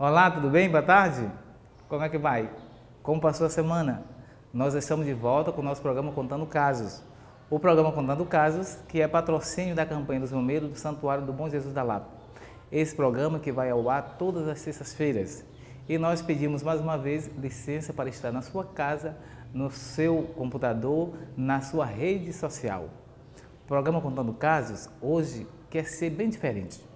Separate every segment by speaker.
Speaker 1: Olá, tudo bem? Boa tarde. Como é que vai? Como passou a semana? Nós estamos de volta com o nosso programa Contando Casos. O programa Contando Casos, que é patrocínio da campanha dos Romeiros do Santuário do Bom Jesus da Lapa. Esse programa que vai ao ar todas as sextas-feiras. E nós pedimos mais uma vez licença para estar na sua casa, no seu computador, na sua rede social. O programa Contando Casos hoje quer ser bem diferente.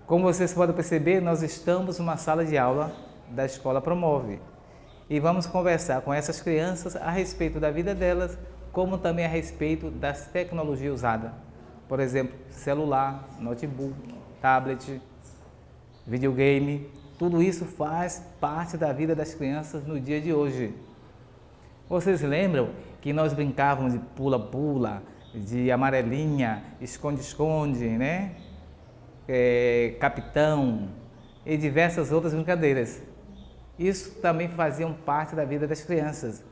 Speaker 1: Como vocês podem perceber, nós estamos numa sala de aula da Escola Promove e vamos conversar com essas crianças a respeito da vida delas, como também a respeito das tecnologias usadas. Por exemplo, celular, notebook, tablet, videogame, tudo isso faz parte da vida das crianças no dia de hoje. Vocês lembram que nós brincávamos de pula-pula, de amarelinha, esconde-esconde, né? Capitão e diversas outras brincadeiras. Isso também faziam parte da vida das crianças.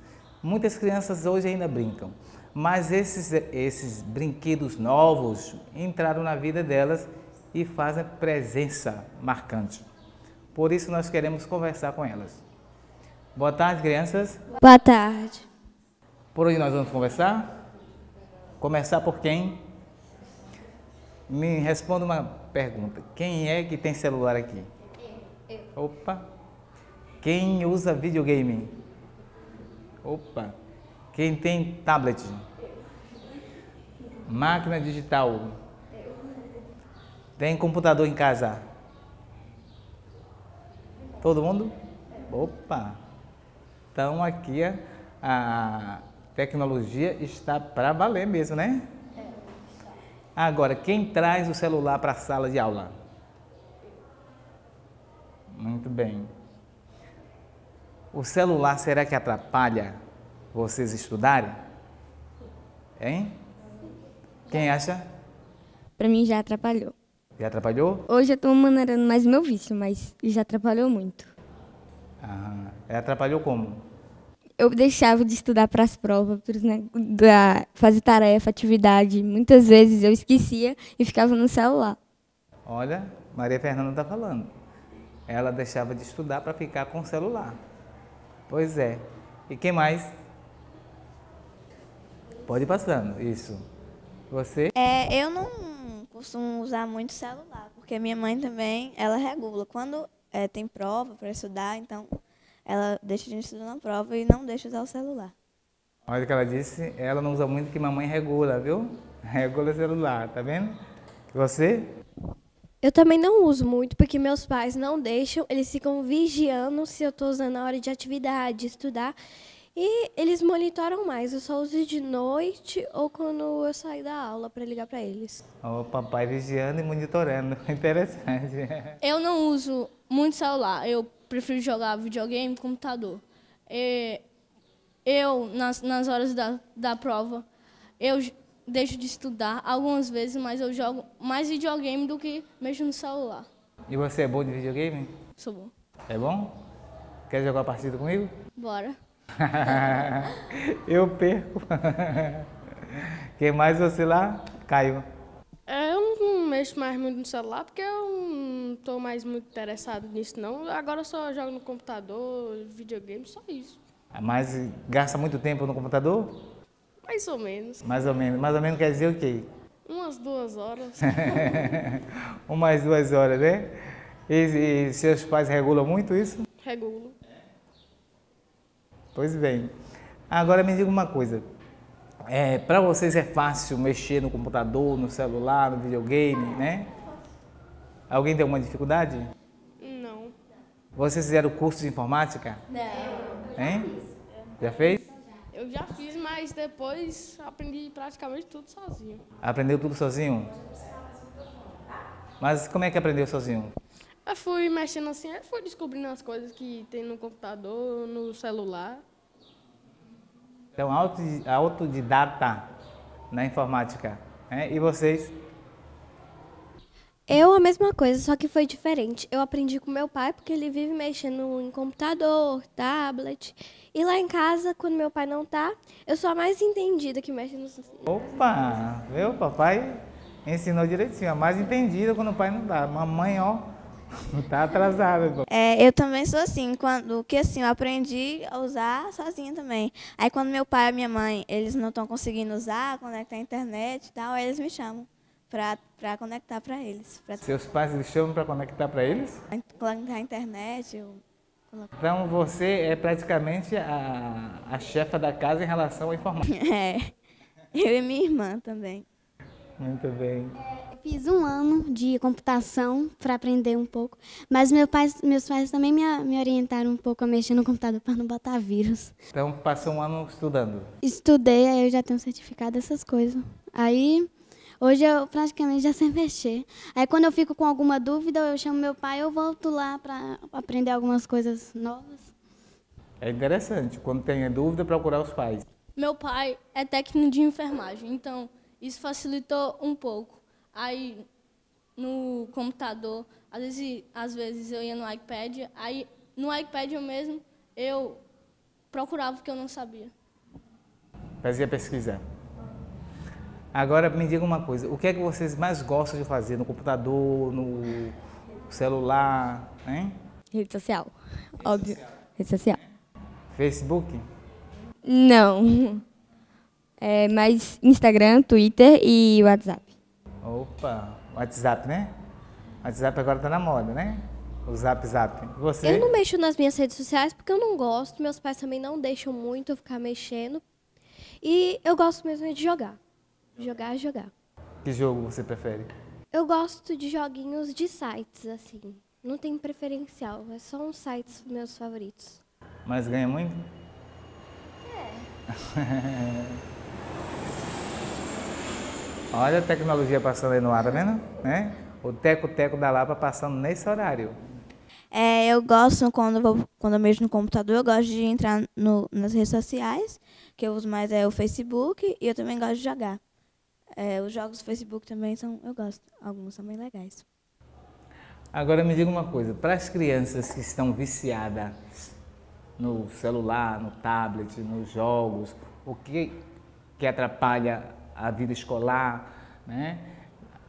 Speaker 1: Muitas crianças hoje ainda brincam, mas esses brinquedos novos entraram na vida delas e fazem presença marcante. Por isso nós queremos conversar com elas. Boa tarde, crianças.
Speaker 2: Boa tarde.
Speaker 1: Por onde nós vamos conversar? Começar por quem? Me responda uma pergunta. Quem é que tem celular aqui?
Speaker 2: Eu.
Speaker 1: Opa. Quem usa videogame? Opa. Quem tem tablet? Máquina digital? Tem computador em casa? Todo mundo? Opa. Então aqui a tecnologia está para valer mesmo, né? Agora, quem traz o celular para a sala de aula? Muito bem. O celular, será que atrapalha vocês estudarem? Hein? Quem acha?
Speaker 2: Pra mim já atrapalhou.
Speaker 1: Já atrapalhou?
Speaker 2: Hoje eu tô maneirando mais meu vício, mas já atrapalhou muito.
Speaker 1: Atrapalhou como?
Speaker 2: Eu deixava de estudar para as provas, fazer tarefa, atividade. Muitas vezes eu esquecia e ficava no celular.
Speaker 1: Olha, Maria Fernanda está falando. Ela deixava de estudar para ficar com o celular. Pois é. E quem mais? Pode ir passando, isso. Você?
Speaker 3: Eu não costumo usar muito celular, porque minha mãe também, ela regula. Quando tem prova para estudar, então ela deixa de estudar na prova e não deixa usar o celular.
Speaker 1: Olha o que ela disse, ela não usa muito que mamãe regula, viu? Regula o celular, tá vendo? Você?
Speaker 4: Eu também não uso muito, porque meus pais não deixam, eles ficam vigiando se eu estou usando na hora de atividade, de estudar, e eles monitoram mais. Eu só uso de noite ou quando eu saio da aula para ligar para eles.
Speaker 1: O papai vigiando e monitorando, interessante.
Speaker 5: Eu não uso muito celular, eu prefiro jogar videogame no computador. Nas horas da prova, eu deixo de estudar algumas vezes, mas eu jogo mais videogame do que mexo no celular.
Speaker 1: E você é bom de videogame?
Speaker 5: Sou bom.
Speaker 1: É bom? Quer jogar uma partida comigo?
Speaker 5: Bora.
Speaker 1: Eu perco. Quem mais você lá? Caio.
Speaker 4: Eu não mexo mais muito no celular, porque eu não estou mais muito interessado nisso, não. Agora eu só jogo no computador, videogame, só isso.
Speaker 1: Mas gasta muito tempo no computador?
Speaker 4: Mais ou menos.
Speaker 1: Mais ou menos. Mais ou menos quer dizer o quê?
Speaker 4: Umas 2 horas.
Speaker 1: Umas 2 horas, né? E seus pais regulam muito isso?
Speaker 4: Regulo.
Speaker 1: Pois bem. Agora me diga uma coisa. Para vocês é fácil mexer no computador, no celular, no videogame, né? Alguém tem alguma dificuldade?
Speaker 4: Não.
Speaker 1: Vocês fizeram curso de informática?
Speaker 3: Não.
Speaker 1: Hein? Já fez?
Speaker 4: Eu já fiz, mas depois aprendi praticamente tudo sozinho.
Speaker 1: Aprendeu tudo sozinho? Mas como é que aprendeu sozinho?
Speaker 4: Eu fui mexendo assim, eu fui descobrindo as coisas que tem no computador, no celular.
Speaker 1: Então, autodidata na informática. Né? E vocês?
Speaker 4: Eu a mesma coisa, só que foi diferente. Eu aprendi com meu pai, porque ele vive mexendo em computador, tablet. E lá em casa, quando meu pai não tá, eu sou a mais entendida que mexe no...
Speaker 1: Opa, viu? Papai ensinou direitinho. A mais entendida quando o pai não dá. Mamãe, ó, Tá atrasada. Pô.
Speaker 3: Eu também sou assim, eu aprendi a usar sozinha também. Aí quando meu pai e minha mãe, eles não estão conseguindo usar, conectar a internet e tal, aí eles me chamam para conectar para eles. Pra
Speaker 1: Seus pais lhe chamam para conectar para eles?
Speaker 3: conectar a internet.
Speaker 1: Então você é praticamente a chefa da casa em relação à informática.
Speaker 3: Eu e minha irmã também.
Speaker 1: Muito bem.
Speaker 6: Fiz 1 ano de computação para aprender um pouco, mas meus pais também me orientaram um pouco a mexer no computador para não botar vírus.
Speaker 1: Então passou 1 ano estudando.
Speaker 6: Estudei, aí eu já tenho certificado dessas coisas. Aí hoje eu praticamente já sei mexer. Aí quando eu fico com alguma dúvida, eu chamo meu pai, eu volto lá para aprender algumas coisas novas.
Speaker 1: É interessante, quando tem dúvida, procurar os pais.
Speaker 5: Meu pai é técnico de enfermagem, então isso facilitou um pouco. Aí, no computador, às vezes eu ia no iPad, aí no iPad eu procurava o que eu não sabia.
Speaker 1: Fazia pesquisa. Agora me diga uma coisa, o que é que vocês mais gostam de fazer no computador, no celular, hein?
Speaker 2: Rede social, óbvio. Rede social.
Speaker 1: Facebook?
Speaker 2: Não. É mais Instagram, Twitter e WhatsApp.
Speaker 1: Opa, WhatsApp, né? WhatsApp agora tá na moda, né? O Zap. Você?
Speaker 4: Eu não mexo nas minhas redes sociais porque eu não gosto. Meus pais também não deixam muito eu ficar mexendo. E eu gosto mesmo de jogar. Jogar.
Speaker 1: Que jogo você prefere?
Speaker 4: Eu gosto de joguinhos de sites, assim. Não tem preferencial, é só uns sites meus favoritos.
Speaker 1: Mas ganha muito? Olha a tecnologia passando aí no ar, tá vendo? Né? O teco-teco da Lapa passando nesse horário.
Speaker 3: Eu gosto, quando eu mexo no computador, eu gosto de entrar nas redes sociais, que eu uso mais o Facebook, e eu também gosto de jogar. Os jogos do Facebook também eu gosto, alguns são bem legais.
Speaker 1: Agora me diga uma coisa, para as crianças que estão viciadas no celular, no tablet, nos jogos, o que atrapalha a vida escolar, né?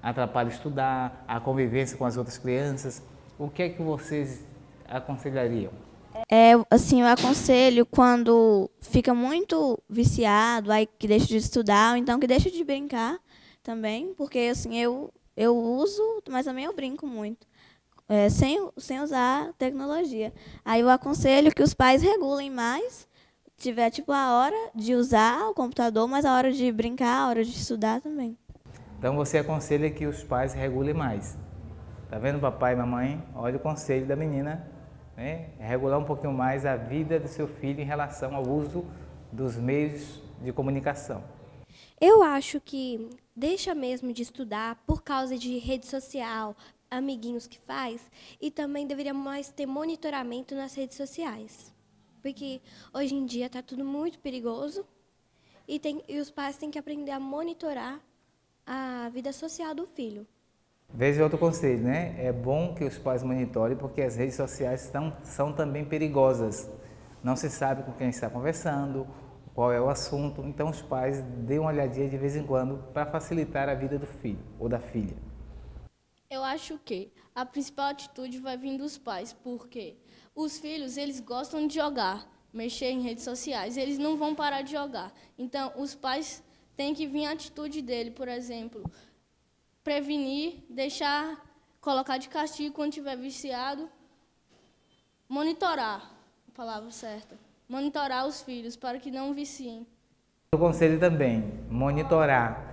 Speaker 1: Atrapalha estudar, a convivência com as outras crianças, o que é que vocês aconselhariam?
Speaker 3: Eu aconselho quando fica muito viciado, aí que deixa de estudar, ou então que deixa de brincar também, porque eu uso, mas também eu brinco muito, sem usar tecnologia. Aí eu aconselho que os pais regulem mais, tiver a hora de usar o computador, mas a hora de brincar, a hora de estudar também.
Speaker 1: Então você aconselha que os pais regulem mais. Tá vendo, papai e mamãe? Olha o conselho da menina, né? Regular um pouquinho mais a vida do seu filho em relação ao uso dos meios de comunicação.
Speaker 4: Eu acho que deixa mesmo de estudar por causa de rede social, amiguinhos que faz, e também deveria mais ter monitoramento nas redes sociais. Porque hoje em dia está tudo muito perigoso e os pais têm que aprender a monitorar a vida social do filho.
Speaker 1: Veja outro conselho, né? É bom que os pais monitorem porque as redes sociais são também perigosas. Não se sabe com quem está conversando, qual é o assunto. Então os pais dêem uma olhadinha de vez em quando para facilitar a vida do filho ou da filha.
Speaker 5: Eu acho que a principal atitude vai vir dos pais, porque os filhos, eles gostam de jogar, mexer em redes sociais, eles não vão parar de jogar. Então, os pais têm que vir a atitude dele, por exemplo, prevenir, colocar de castigo quando estiver viciado, monitorar, a palavra certa, monitorar os filhos para que não viciem.
Speaker 1: O conselho também, monitorar.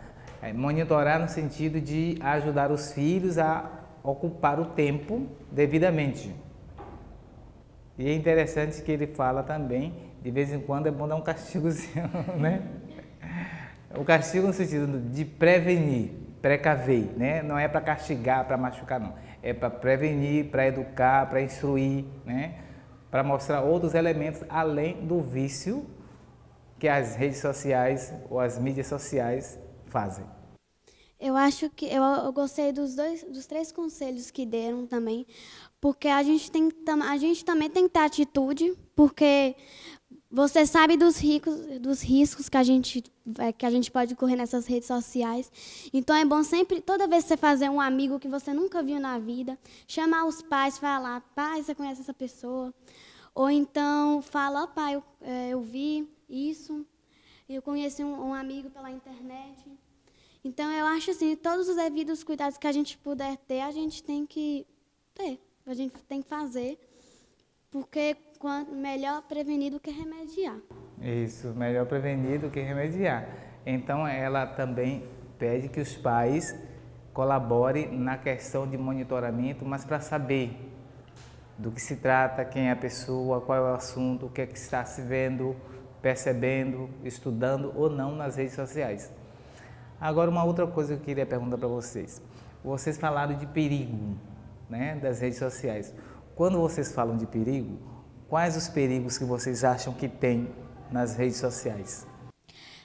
Speaker 1: Monitorar no sentido de ajudar os filhos a ocupar o tempo devidamente. E é interessante que ele fala também, de vez em quando é bom dar um castigozinho, né? O castigo no sentido de prevenir, precaver, né? Não é para castigar, para machucar, não. É para prevenir, para educar, para instruir, né? Para mostrar outros elementos além do vício que as redes sociais ou as mídias sociais fazem.
Speaker 6: Eu acho que eu gostei dos 3 conselhos que deram também, porque a gente também tem que ter atitude, porque você sabe dos riscos que a gente pode correr nessas redes sociais. Então, é bom sempre, toda vez que você fazer um amigo que você nunca viu na vida, chamar os pais, falar, pai, você conhece essa pessoa? Ou então, fala, pai, eu vi isso, eu conheci um amigo pela internet. Então, eu acho assim, todos os devidos cuidados que a gente puder ter, a gente tem que ter, a gente tem que fazer, porque melhor prevenir do que remediar.
Speaker 1: Isso, melhor prevenir do que remediar. Então, ela também pede que os pais colaborem na questão de monitoramento, mas para saber do que se trata, quem é a pessoa, qual é o assunto, o que é que está se vendo, percebendo, estudando ou não nas redes sociais. Agora, uma outra coisa que eu queria perguntar para vocês. Vocês falaram de perigo, né, das redes sociais. Quando vocês falam de perigo, quais os perigos que vocês acham que tem nas redes sociais?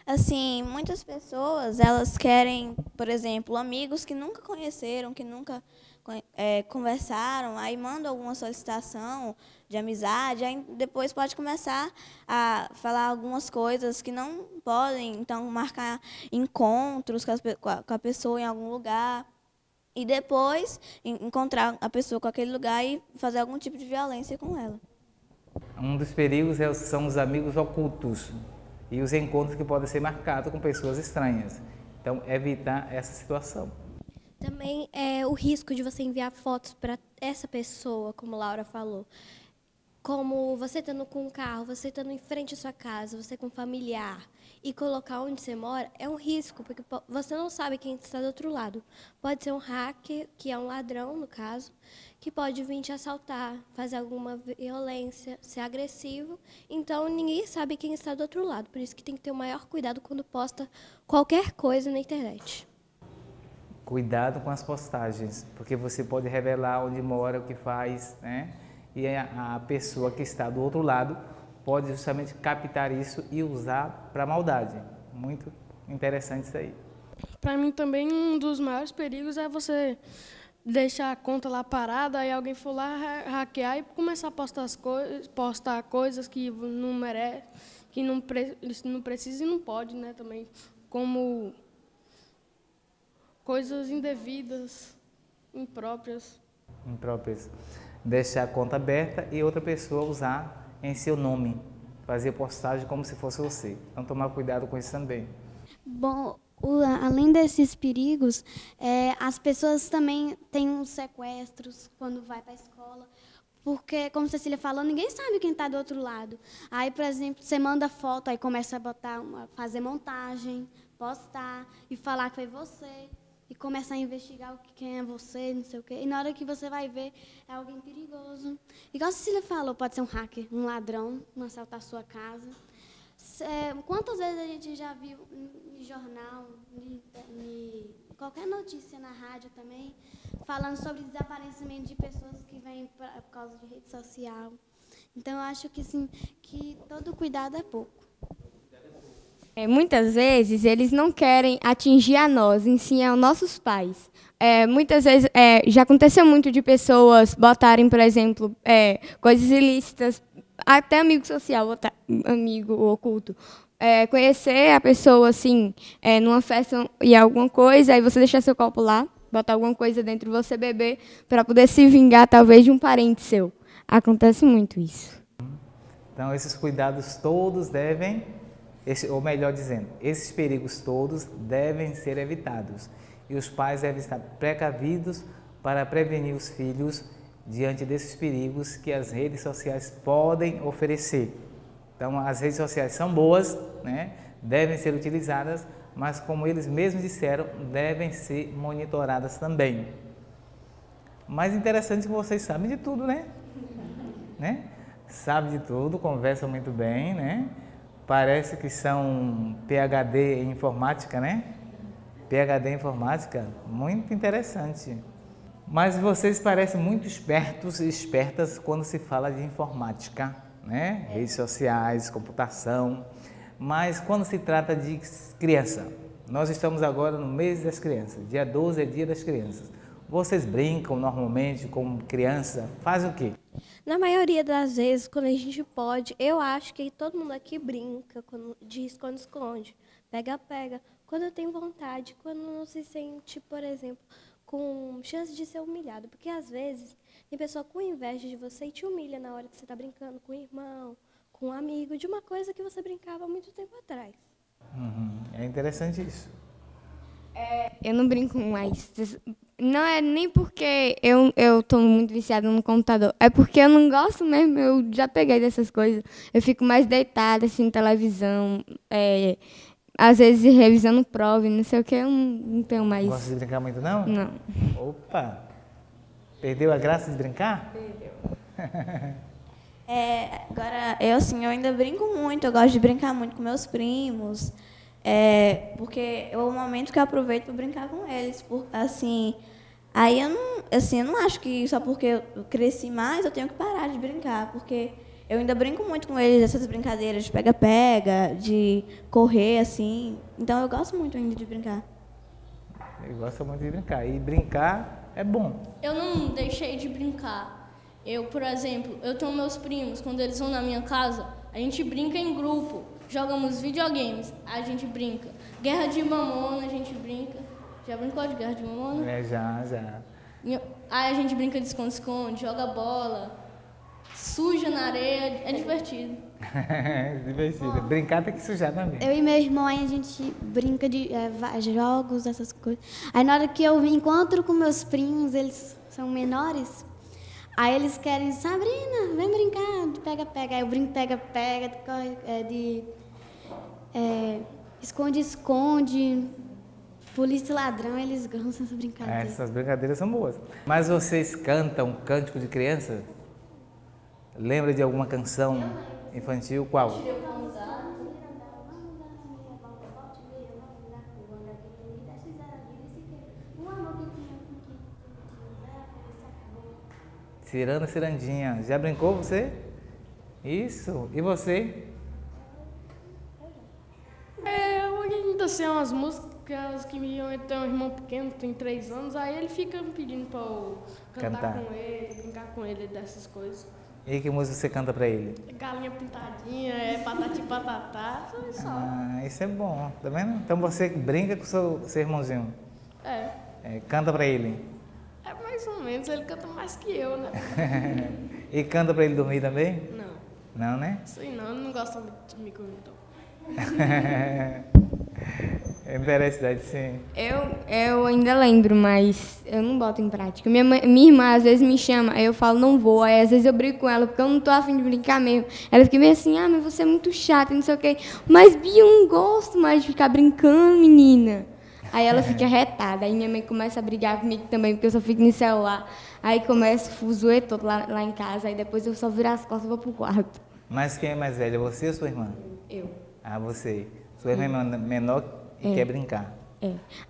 Speaker 3: Assim, muitas pessoas, elas querem, por exemplo, amigos que nunca conheceram, que nunca conversaram, aí mandam alguma solicitação de amizade, aí depois pode começar a falar algumas coisas que não podem, então marcar encontros com a pessoa em algum lugar, e depois encontrar a pessoa com aquele lugar e fazer algum tipo de violência com ela.
Speaker 1: Um dos perigos são os amigos ocultos e os encontros que podem ser marcados com pessoas estranhas. Então, evitar essa situação.
Speaker 4: Também é o risco de você enviar fotos para essa pessoa, como Laura falou. Como você estando com um carro, você estando em frente à sua casa, você com um familiar, e colocar onde você mora, é um risco, porque você não sabe quem está do outro lado. Pode ser um hacker, que é um ladrão, no caso, que pode vir te assaltar, fazer alguma violência, ser agressivo. Então, ninguém sabe quem está do outro lado. Por isso que tem que ter o maior cuidado quando posta qualquer coisa na internet.
Speaker 1: Cuidado com as postagens, porque você pode revelar onde mora, o que faz, né? E a pessoa que está do outro lado pode justamente captar isso e usar para maldade. Muito interessante isso aí.
Speaker 7: Para mim também um dos maiores perigos é você deixar a conta lá parada, aí alguém for lá hackear e começar a postar coisas que não merece, que não precisa e não pode, né, também, como coisas indevidas, impróprias.
Speaker 1: Deixar a conta aberta e outra pessoa usar em seu nome, fazer postagem como se fosse você. Então, tomar cuidado com isso também.
Speaker 6: Bom, além desses perigos, as pessoas também têm uns sequestros quando vai para a escola, porque, como Cecília falou, ninguém sabe quem está do outro lado. Aí, por exemplo, você manda foto, aí começa a fazer montagem, postar e falar que foi você. E começar a investigar quem é você, não sei o quê. E na hora que você vai ver, é alguém perigoso. Igual a Cecília falou, pode ser um hacker, um ladrão, assaltar a sua casa. Quantas vezes a gente já viu em jornal, em qualquer notícia na rádio também, falando sobre desaparecimento de pessoas que vêm por causa de rede social. Então, eu acho que, sim, que todo cuidado é pouco.
Speaker 2: Muitas vezes eles não querem atingir a nós, em si aos nossos pais. Muitas vezes já aconteceu muito de pessoas botarem, por exemplo, coisas ilícitas, até amigo social, amigo oculto. Conhecer a pessoa assim, numa festa e alguma coisa, aí você deixar seu copo lá, botar alguma coisa dentro e você beber para poder se vingar talvez de um parente seu. Acontece muito isso.
Speaker 1: Então, esses cuidados todos ou melhor dizendo, esses perigos todos devem ser evitados e os pais devem estar precavidos para prevenir os filhos diante desses perigos que as redes sociais podem oferecer. Então, as redes sociais são boas, né? Devem ser utilizadas, mas como eles mesmos disseram, devem ser monitoradas também. Mais interessante que vocês sabem de tudo, né? Sabem de tudo, conversam muito bem, né? Parece que são PhD em informática, né? PhD em informática, muito interessante. Mas vocês parecem muito espertos e espertas quando se fala de informática, né? Redes sociais, computação. Mas quando se trata de criança, nós estamos agora no mês das crianças, dia 12 é dia das crianças. Vocês brincam normalmente como criança? Fazem o quê?
Speaker 4: Na maioria das vezes, quando a gente pode, eu acho que todo mundo aqui brinca de esconde-esconde, pega-pega, quando eu tenho vontade, quando não se sente, por exemplo, com chance de ser humilhado. Porque, às vezes, tem pessoa com inveja de você e te humilha na hora que você está brincando com o irmão, com um amigo, de uma coisa que você brincava há muito tempo atrás.
Speaker 1: É interessante isso.
Speaker 2: Eu não brinco mais. Não é nem porque eu tô muito viciada no computador. É porque eu não gosto mesmo. Eu já peguei dessas coisas. Eu fico mais deitada, assim, televisão. Às vezes revisando prova e não sei o que. Eu não tenho mais.
Speaker 1: Gosta de brincar muito, não?
Speaker 2: Não.
Speaker 1: Opa! Perdeu a graça de brincar?
Speaker 2: Perdeu.
Speaker 3: Agora, eu ainda brinco muito. Eu gosto de brincar muito com meus primos. Porque é o momento que eu aproveito para brincar com eles. Aí eu não acho que só porque eu cresci mais eu tenho que parar de brincar, porque eu ainda brinco muito com eles, essas brincadeiras de pega-pega, de correr, assim. Então eu gosto muito ainda de brincar.
Speaker 1: Ele gosta muito de brincar. E brincar é bom.
Speaker 5: Eu não deixei de brincar. Por exemplo, eu tenho meus primos, quando eles vão na minha casa, a gente brinca em grupo. Jogamos videogames, a gente brinca. Guerra de Mamona, a gente brinca. Já brincou de Guerra de Mamona?
Speaker 1: Já.
Speaker 5: Aí a gente brinca de esconde-esconde, joga bola, suja na areia, é divertido.
Speaker 1: É divertido. Brincar tem que sujar também.
Speaker 6: Eu e meu irmão, aí a gente brinca de jogos, essas coisas. Aí na hora que eu me encontro com meus primos, eles são menores, aí eles querem, Sabrina, vem brincar de pega-pega. Aí eu brinco pega-pega, de esconde-esconde, polícia e ladrão, eles gostam dessa brincadeira.
Speaker 1: Essas brincadeiras são boas. Mas vocês cantam cântico de criança? Lembra de alguma canção infantil? Qual? Ciranda, cirandinha. Já brincou você? Isso. E você?
Speaker 7: Eu ainda sei umas músicas que eu tenho um irmão pequeno, tem 3 anos, aí ele fica me pedindo pra eu cantar com ele, brincar com ele dessas coisas.
Speaker 1: E que música você canta pra ele?
Speaker 7: Galinha pintadinha, patati patatá, só.
Speaker 1: Isso é bom, tá vendo? Então você brinca com seu irmãozinho. Canta pra ele.
Speaker 7: É mais ou menos, ele canta mais que eu, né?
Speaker 1: E canta pra ele dormir também?
Speaker 7: Não.
Speaker 1: Não, né?
Speaker 7: Sei não, eu não gosto muito de dormir comigo, então.
Speaker 1: É interessante, sim.
Speaker 2: Eu ainda lembro, mas eu não boto em prática. Minha irmã às vezes me chama, aí eu falo, não vou. Aí às vezes eu brigo com ela, porque eu não tô afim de brincar mesmo. Ela fica meio assim, mas você é muito chata, não sei o quê. Mas, Bia, eu não gosto mais de ficar brincando, menina. Aí ela fica retada. Aí minha mãe começa a brigar comigo também, porque eu só fico no celular. Aí começa o fuzuê todo lá em casa. Aí depois eu só viro as costas e vou pro quarto.
Speaker 1: Mas quem é mais velha, você ou sua irmã?
Speaker 2: Eu.
Speaker 1: Ah, você. Sua irmã é menor e quer brincar.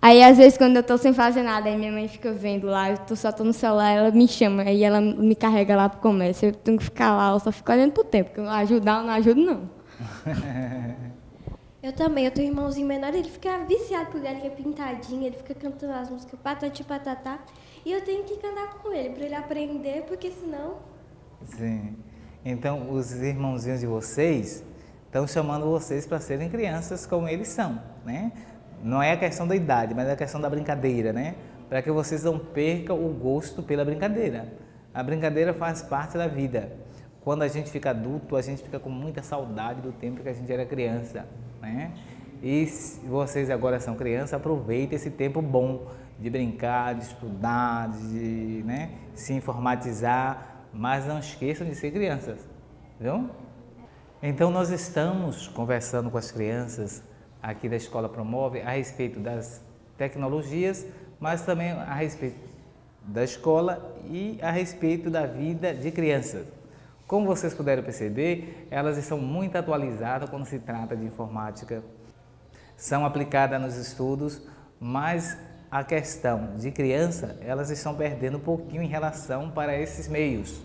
Speaker 2: Aí, às vezes, quando eu tô sem fazer nada, aí minha mãe fica vendo lá, só tô no celular, ela me chama, aí ela me carrega lá pro comércio. Eu tenho que ficar lá, eu só fico olhando pro tempo, porque ajudar eu não ajudo, não.
Speaker 4: Eu também, eu tenho um irmãozinho menor, ele fica viciado por Galinha Pintadinha, ele fica cantando as músicas patati patatá, e eu tenho que cantar com ele, para ele aprender, porque senão...
Speaker 1: Sim. Então, os irmãozinhos de vocês estão chamando vocês para serem crianças como eles são, né? Não é a questão da idade, mas é a questão da brincadeira, né? Para que vocês não percam o gosto pela brincadeira. A brincadeira faz parte da vida. Quando a gente fica adulto, a gente fica com muita saudade do tempo que a gente era criança, né? E se vocês agora são crianças, aproveitem esse tempo bom de brincar, de estudar, de se informatizar, mas não esqueçam de ser crianças, viu? Então, nós estamos conversando com as crianças aqui da Escola Promove a respeito das tecnologias, mas também a respeito da escola e a respeito da vida de crianças. Como vocês puderam perceber, elas estão muito atualizadas quando se trata de informática, são aplicadas nos estudos, mas a questão de criança, elas estão perdendo um pouquinho em relação para esses meios.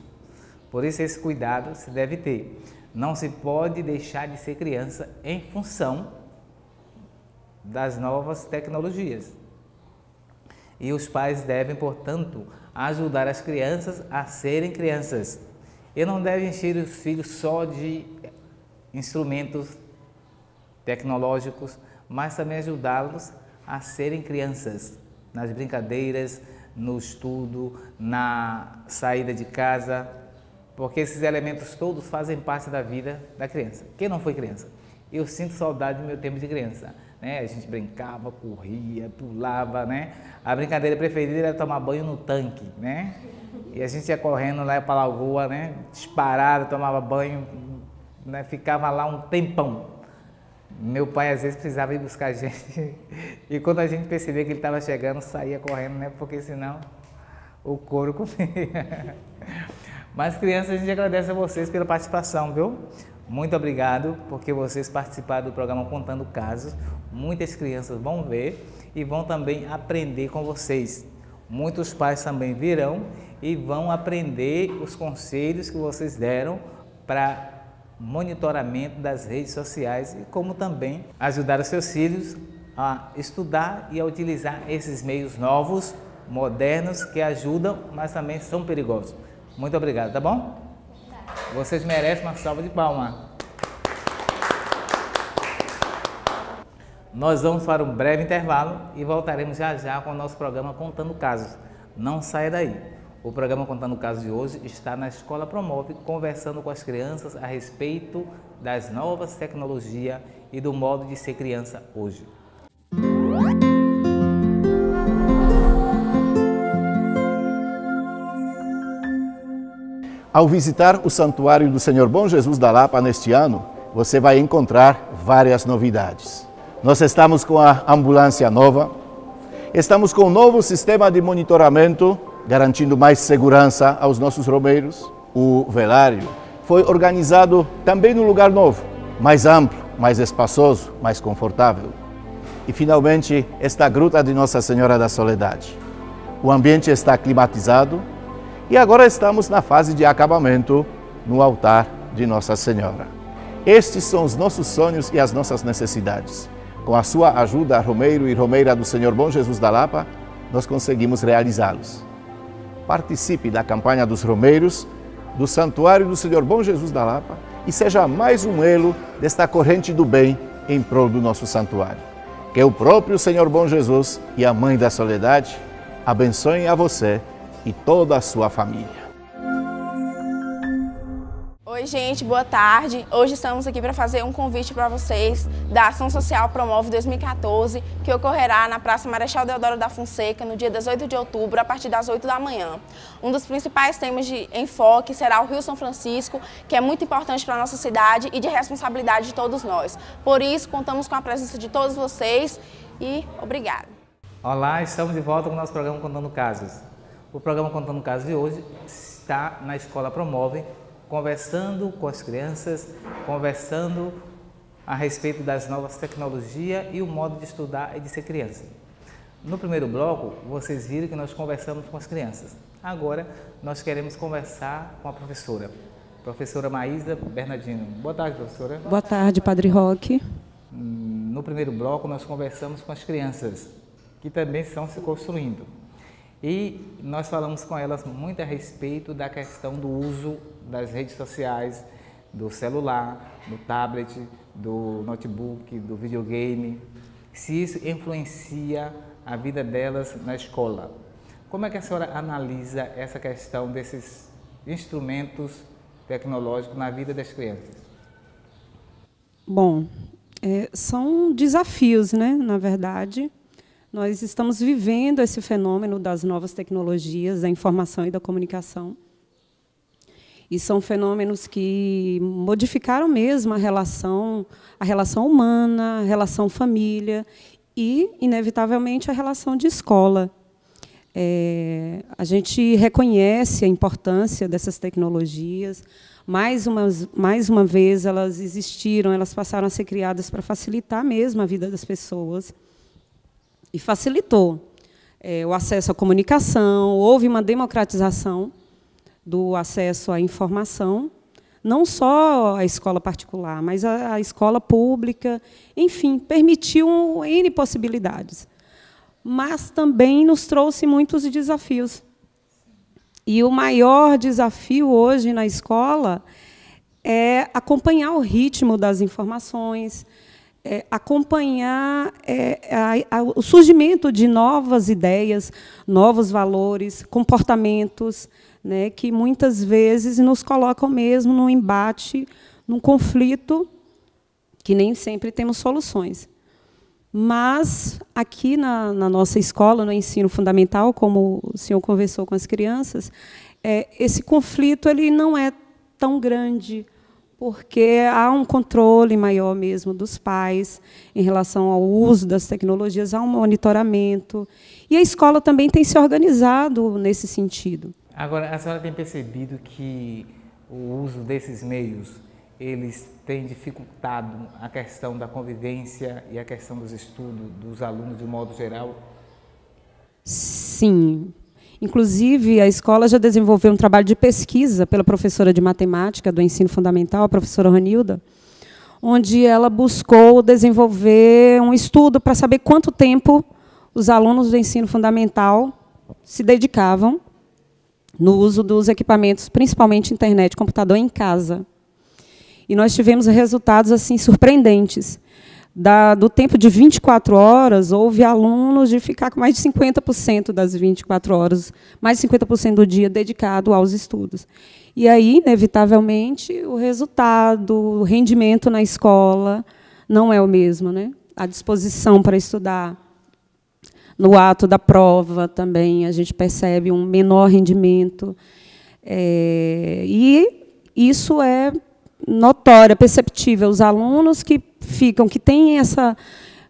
Speaker 1: Por isso, esse cuidado se deve ter. Não se pode deixar de ser criança em função das novas tecnologias. E os pais devem, portanto, ajudar as crianças a serem crianças. E não devem encher os filhos só de instrumentos tecnológicos, mas também ajudá-los a serem crianças, nas brincadeiras, no estudo, na saída de casa, porque esses elementos todos fazem parte da vida da criança. Quem não foi criança? Eu sinto saudade do meu tempo de criança, né? A gente brincava, corria, pulava, né? A brincadeira preferida era tomar banho no tanque, né? E a gente ia correndo lá para a lagoa, né? Disparado, tomava banho, né? Ficava lá um tempão. Meu pai às vezes precisava ir buscar a gente e quando a gente percebia que ele estava chegando, saía correndo, né? Porque senão o couro comia. Mas crianças, a gente agradece a vocês pela participação, viu? Muito obrigado, porque vocês participaram do programa Contando Casos. Muitas crianças vão ver e vão também aprender com vocês. Muitos pais também virão e vão aprender os conselhos que vocês deram para monitoramento das redes sociais e como também ajudar os seus filhos a estudar e a utilizar esses meios novos, modernos, que ajudam, mas também são perigosos. Muito obrigado, tá bom? Vocês merecem uma salva de palmas. Nós vamos para um breve intervalo e voltaremos já já com o nosso programa Contando Casos. Não saia daí. O programa Contando Casos de hoje está na Escola Promove, conversando com as crianças a respeito das novas tecnologias e do modo de ser criança hoje.
Speaker 8: Ao visitar o Santuário do Senhor Bom Jesus da Lapa neste ano, você vai encontrar várias novidades. Nós estamos com a ambulância nova, estamos com um novo sistema de monitoramento, garantindo mais segurança aos nossos romeiros. O velário foi organizado também num lugar novo, mais amplo, mais espaçoso, mais confortável. E finalmente, esta gruta de Nossa Senhora da Soledade. O ambiente está climatizado e agora estamos na fase de acabamento no altar de Nossa Senhora. Estes são os nossos sonhos e as nossas necessidades. Com a sua ajuda, romeiro e romeira do Senhor Bom Jesus da Lapa, nós conseguimos realizá-los. Participe da campanha dos romeiros, do Santuário do Senhor Bom Jesus da Lapa e seja mais um elo desta corrente do bem em prol do nosso santuário. Que o próprio Senhor Bom Jesus e a Mãe da Soledade abençoem a você e toda a sua família.
Speaker 9: Oi, gente, boa tarde. Hoje estamos aqui para fazer um convite para vocês da Ação Social Promove 2014, que ocorrerá na Praça Marechal Deodoro da Fonseca, no dia 18 de outubro, a partir das 8 da manhã. Um dos principais temas de enfoque será o Rio São Francisco, que é muito importante para a nossa cidade e de responsabilidade de todos nós. Por isso, contamos com a presença de todos vocês e obrigada.
Speaker 1: Olá, estamos de volta com o nosso programa Contando Casos. O programa Contando Casos de hoje está na Escola Promove, conversando com as crianças, conversando a respeito das novas tecnologias e o modo de estudar e de ser criança. No primeiro bloco, vocês viram que nós conversamos com as crianças. Agora, nós queremos conversar com a professora Maísa Bernardino. Boa tarde, professora.
Speaker 10: Boa tarde, Padre Roque.
Speaker 1: No primeiro bloco, nós conversamos com as crianças, que também estão se construindo. E nós falamos com elas muito a respeito da questão do uso das redes sociais, do celular, do tablet, do notebook, do videogame, se isso influencia a vida delas na escola. Como é que a senhora analisa essa questão desses instrumentos tecnológicos na vida das crianças?
Speaker 10: Bom, são desafios, né, na verdade. Nós estamos vivendo esse fenômeno das novas tecnologias, da informação e da comunicação. E são fenômenos que modificaram mesmo a relação humana, a relação família e, inevitavelmente, a relação de escola. A gente reconhece a importância dessas tecnologias. Mais uma vez, elas existiram, elas passaram a ser criadas para facilitar mesmo a vida das pessoas. E facilitou o acesso à comunicação, houve uma democratização do acesso à informação, não só a escola particular, mas a escola pública, enfim, permitiu N possibilidades. mas também nos trouxe muitos desafios. E o maior desafio hoje na escola é acompanhar o ritmo das informações, acompanhar o surgimento de novas ideias, novos valores, comportamentos, né, que muitas vezes nos colocam mesmo num embate, num conflito, que nem sempre temos soluções. Mas, aqui na nossa escola, no ensino fundamental, como o senhor conversou com as crianças, esse conflito ele não é tão grande, porque há um controle maior mesmo dos pais em relação ao uso das tecnologias, há um monitoramento. E a escola também tem se organizado nesse sentido.
Speaker 1: Agora, a senhora tem percebido que o uso desses meios, eles têm dificultado a questão da convivência e a questão dos estudos dos alunos de um modo geral?
Speaker 10: Sim. Inclusive, a escola já desenvolveu um trabalho de pesquisa pela professora de matemática do ensino fundamental, a professora Ranilda, onde ela buscou desenvolver um estudo para saber quanto tempo os alunos do ensino fundamental se dedicavam no uso dos equipamentos, principalmente internet, computador, em casa. E nós tivemos resultados assim surpreendentes. Do tempo de 24 horas, houve alunos de ficar com mais de 50% das 24 horas, mais de 50% do dia dedicado aos estudos. E aí, inevitavelmente, o resultado, o rendimento na escola não é o mesmo, né? A disposição para estudar. No ato da prova também a gente percebe um menor rendimento. E isso é notório, é perceptível. Os alunos que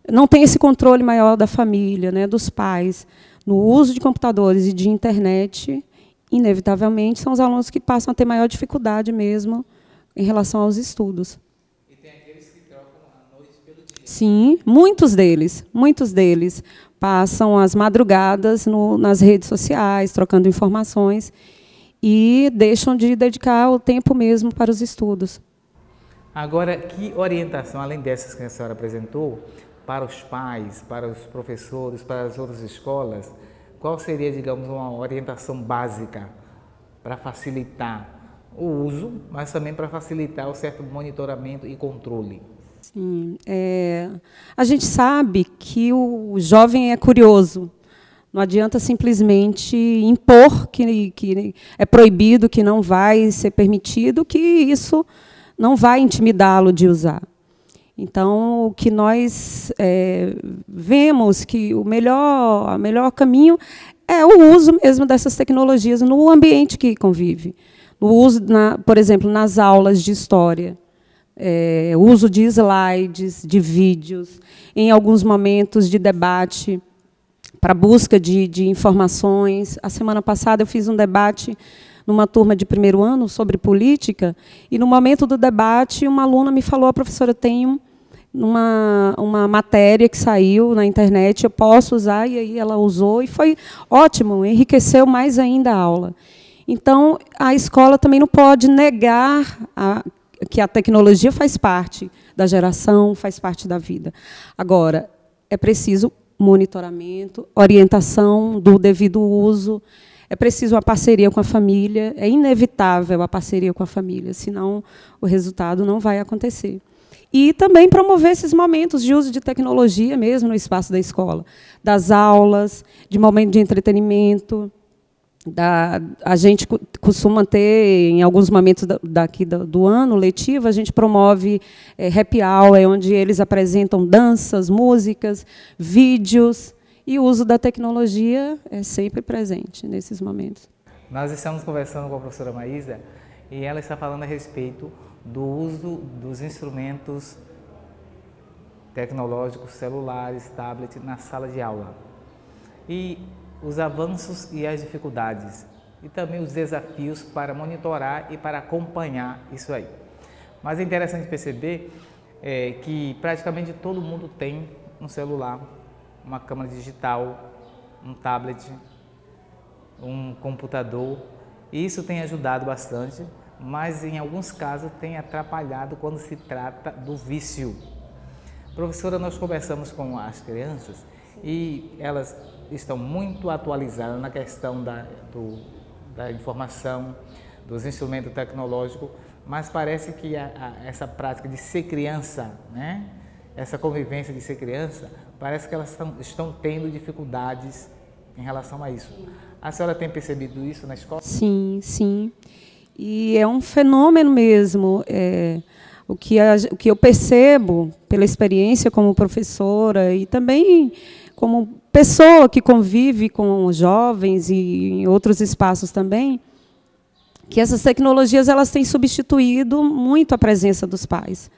Speaker 10: não têm esse controle maior da família, né, dos pais, no uso de computadores e de internet, inevitavelmente, são os alunos que passam a ter maior dificuldade mesmo em relação aos estudos.
Speaker 1: E tem aqueles que trocam a noite pelo dia.
Speaker 10: Sim, muitos deles passam as madrugadas nas redes sociais, trocando informações, e deixam de dedicar o tempo mesmo para os estudos.
Speaker 1: Agora, que orientação, além dessas que a senhora apresentou, para os pais, para os professores, para as outras escolas, qual seria, digamos, uma orientação básica para facilitar o uso, mas também para facilitar o certo monitoramento e controle?
Speaker 10: Sim, a gente sabe que o jovem é curioso. Não adianta simplesmente impor que é proibido, que não vai ser permitido, que isso não vai intimidá-lo de usar. Então, o que nós vemos que o melhor caminho é o uso mesmo dessas tecnologias no ambiente que convive. O uso, por exemplo, nas aulas de história, o uso de slides, de vídeos, em alguns momentos de debate, para busca de informações. A semana passada eu fiz um debate numa turma de primeiro ano sobre política, e no momento do debate uma aluna me falou: professora, eu tenho uma matéria que saiu na internet, eu posso usar? E aí ela usou, e foi ótimo, enriqueceu mais ainda a aula. Então, a escola também não pode negar que a tecnologia faz parte da geração, faz parte da vida. Agora, é preciso monitoramento, orientação do devido uso, é preciso uma parceria com a família, é inevitável a parceria com a família, senão o resultado não vai acontecer. E também promover esses momentos de uso de tecnologia mesmo no espaço da escola, das aulas, de momento de entretenimento. A gente costuma ter, em alguns momentos do ano letivo, a gente promove happy hour, onde eles apresentam danças, músicas, vídeos, e o uso da tecnologia é sempre presente nesses momentos.
Speaker 1: Nós estamos conversando com a professora Maísa, e ela está falando a respeito do uso dos instrumentos tecnológicos, celulares, tablet, na sala de aula. E os avanços e as dificuldades, e também os desafios para monitorar e para acompanhar isso aí. Mas é interessante perceber que praticamente todo mundo tem um celular, uma câmera digital, um tablet, um computador, e isso tem ajudado bastante, mas em alguns casos tem atrapalhado quando se trata do vício. Professora, nós conversamos com as crianças E elas estão muito atualizadas na questão da informação, dos instrumentos tecnológicos, mas parece que essa prática de ser criança, né? Essa convivência de ser criança, parece que elas estão tendo dificuldades em relação a isso. A senhora tem percebido isso na escola?
Speaker 10: Sim, sim. E é um fenômeno mesmo. O que eu percebo pela experiência como professora e também como pessoa que convive com jovens e em outros espaços também, que essas tecnologias elas têm substituído muito a presença dos pais,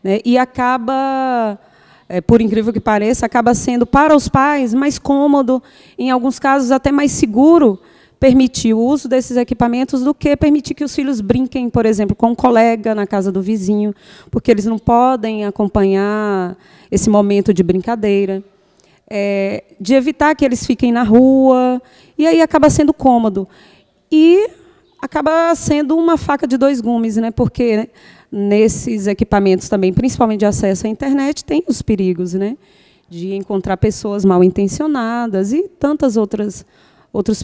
Speaker 10: né? E acaba, por incrível que pareça, acaba sendo para os pais mais cômodo, em alguns casos até mais seguro, permitir o uso desses equipamentos do que permitir que os filhos brinquem, por exemplo, com um colega na casa do vizinho, porque eles não podem acompanhar esse momento de brincadeira, de evitar que eles fiquem na rua, e aí acaba sendo cômodo. E acaba sendo uma faca de dois gumes, né? Porque, né, nesses equipamentos também, principalmente de acesso à internet, tem os perigos, né? De encontrar pessoas mal intencionadas e tantos outros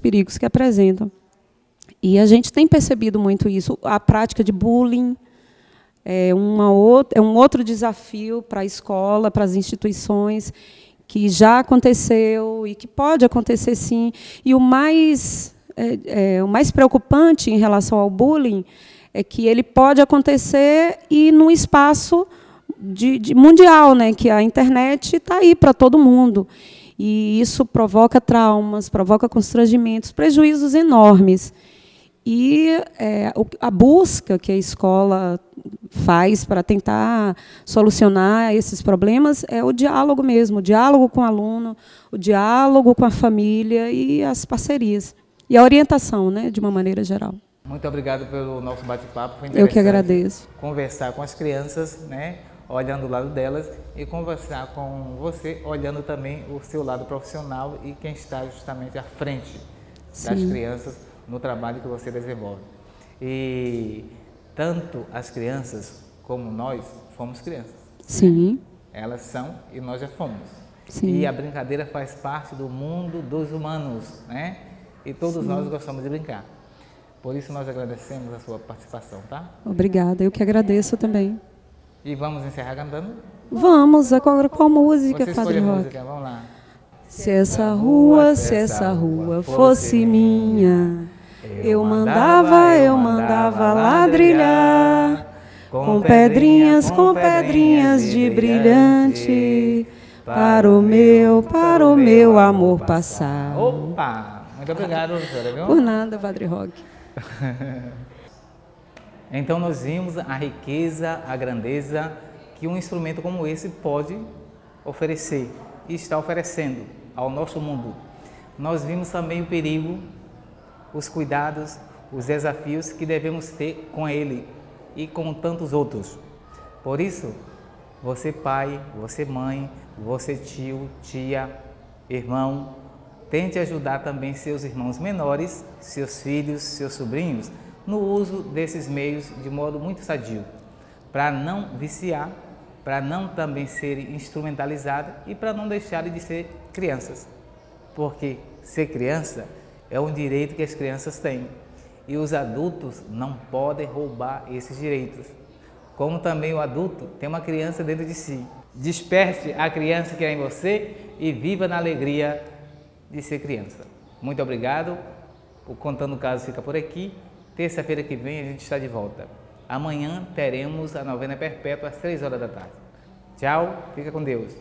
Speaker 10: perigos que apresentam. E a gente tem percebido muito isso. A prática de bullying é um outro desafio para a escola, para as instituições, que já aconteceu e que pode acontecer sim. E o mais preocupante em relação ao bullying é que ele pode acontecer e num espaço mundial, né, que a internet está aí para todo mundo. E isso provoca traumas, provoca constrangimentos, prejuízos enormes. E a busca que a escola faz para tentar solucionar esses problemas é o diálogo mesmo, o diálogo com o aluno, o diálogo com a família e as parcerias. E a orientação, né, de uma maneira geral.
Speaker 1: Muito obrigado pelo nosso bate-papo. Foi interessante.
Speaker 10: Eu que agradeço.
Speaker 1: Conversar com as crianças, né, olhando o lado delas, e conversar com você, olhando também o seu lado profissional e quem está justamente à frente das crianças no trabalho que você desenvolve. E tanto as crianças como nós fomos crianças.
Speaker 10: Sim.
Speaker 1: Né? Elas são e nós já fomos.
Speaker 10: Sim.
Speaker 1: E a brincadeira faz parte do mundo dos humanos, né? E todos nós gostamos de brincar. Por isso nós agradecemos a sua participação, tá?
Speaker 10: Obrigada, eu que agradeço também.
Speaker 1: E vamos encerrar cantando?
Speaker 10: Vamos, agora qual música,
Speaker 1: Você
Speaker 10: Padre
Speaker 1: escolhe a
Speaker 10: Roque?
Speaker 1: música, vamos lá.
Speaker 10: Se essa rua fosse minha, eu mandava ladrilhar, com pedrinhas de brilhante, para o meu amor passar.
Speaker 1: Opa! Muito obrigado, professora, viu?
Speaker 10: Por nada, Padre Roque.
Speaker 1: Então nós vimos a riqueza, a grandeza que um instrumento como esse pode oferecer e está oferecendo ao nosso mundo. Nós vimos também o perigo, os cuidados, os desafios que devemos ter com ele e com tantos outros. Por isso, você pai, você mãe, você tio, tia, irmão, tente ajudar também seus irmãos menores, seus filhos, seus sobrinhos, no uso desses meios de modo muito sadio, para não viciar, para não também serem instrumentalizados e para não deixarem de ser crianças. Porque ser criança é um direito que as crianças têm e os adultos não podem roubar esses direitos. Como também o adulto tem uma criança dentro de si. Desperte a criança que é em você e viva na alegria de ser criança. Muito obrigado. O Contando Casos fica por aqui. Terça-feira que vem a gente está de volta. Amanhã teremos a novena perpétua às 3 horas da tarde. Tchau, fica com Deus.